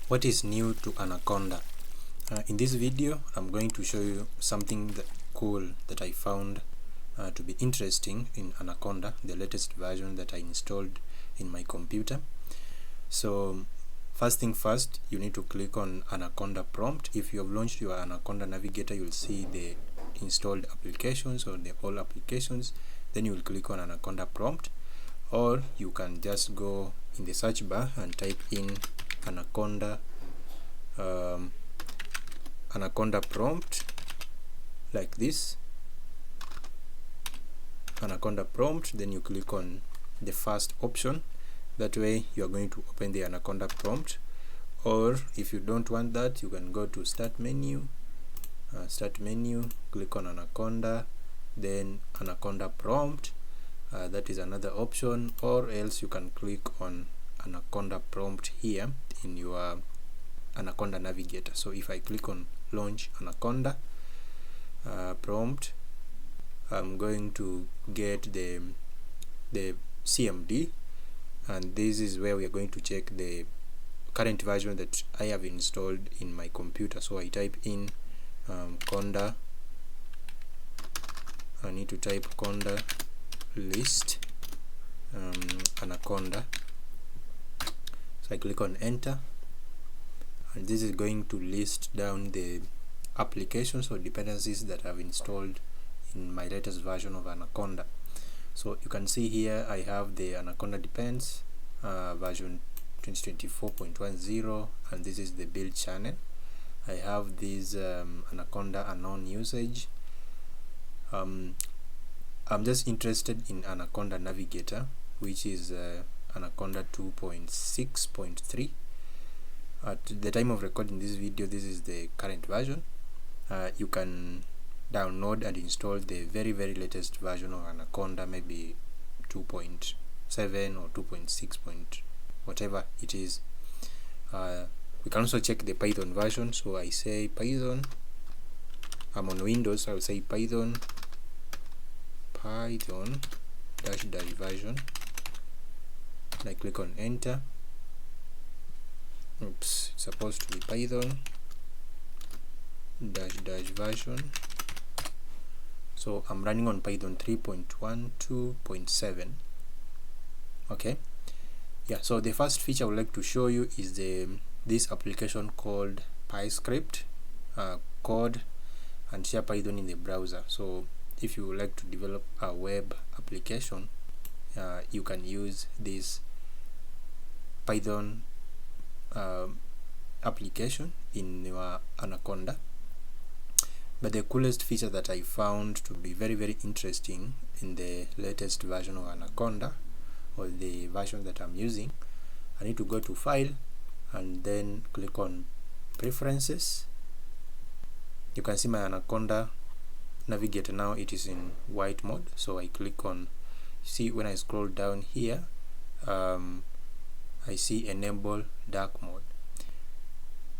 What is new to Anaconda? In this video, I'm going to show you something cool that I found to be interesting in Anaconda, the latest version that I installed in my computer. So first thing first, you need to click on Anaconda prompt. If you have launched your Anaconda Navigator, you'll see the installed applications or the all applications. Then you will click on Anaconda prompt, or you can just go in the search bar and type in Anaconda prompt like this, Anaconda prompt. Then you click on the first option. That way you are going to open the Anaconda prompt. Or if you don't want that, you can go to start menu, click on Anaconda, then Anaconda prompt. That is another option, or else you can click on Anaconda prompt here in your Anaconda Navigator. So if I click on launch Anaconda prompt, I'm going to get the CMD, and this is where we are going to check the current version that I have installed in my computer. So I type in conda. I need to type conda list Anaconda. So I click on enter, and this is going to list down the applications or dependencies that I've installed in my latest version of Anaconda. So you can see here I have the Anaconda Depends version 2024.10, and this is the build channel. I have this Anaconda unknown usage. I'm just interested in Anaconda Navigator, which is Anaconda 2.6.3. At the time of recording this video, this is the current version. You can download and install the very latest version of Anaconda, maybe 2.7 or 2.6 whatever it is. We can also check the Python version. So I say Python. I'm on Windows, I'll say Python dash version. And I click on enter. Oops, it's supposed to be Python dash version. So I'm running on Python 3.12.7. okay, yeah. So the first feature I would like to show you is this application called PyScript code and share Python in the browser. So if you would like to develop a web application, you can use this Python application in your Anaconda. But the coolest feature that I found to be very interesting in the latest version of Anaconda, or the version that I'm using, I need to go to file and then click on preferences. You can see my Anaconda Navigator now, it is in white mode. So I click on, see when I scroll down here, I see enable dark mode.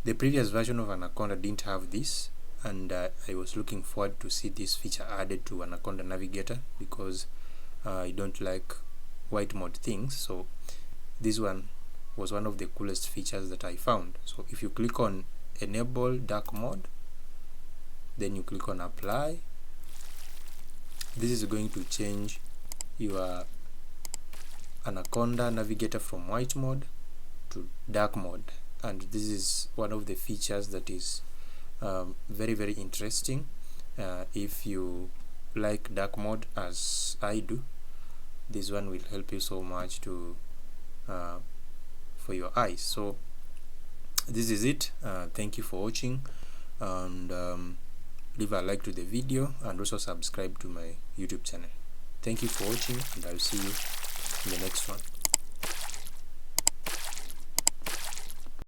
The previous version of Anaconda didn't have this, and I was looking forward to see this feature added to Anaconda Navigator because I don't like white mode things. So this one was one of the coolest features that I found. So if you click on enable dark mode, then you click on apply, this is going to change your Anaconda Navigator from white mode to dark mode. And this is one of the features that is very interesting. If you like dark mode as I do, this one will help you so much to for your eyes. So this is it. Thank you for watching, and leave a like to the video and also subscribe to my YouTube channel. Thank you for watching, and I'll see you in the next one.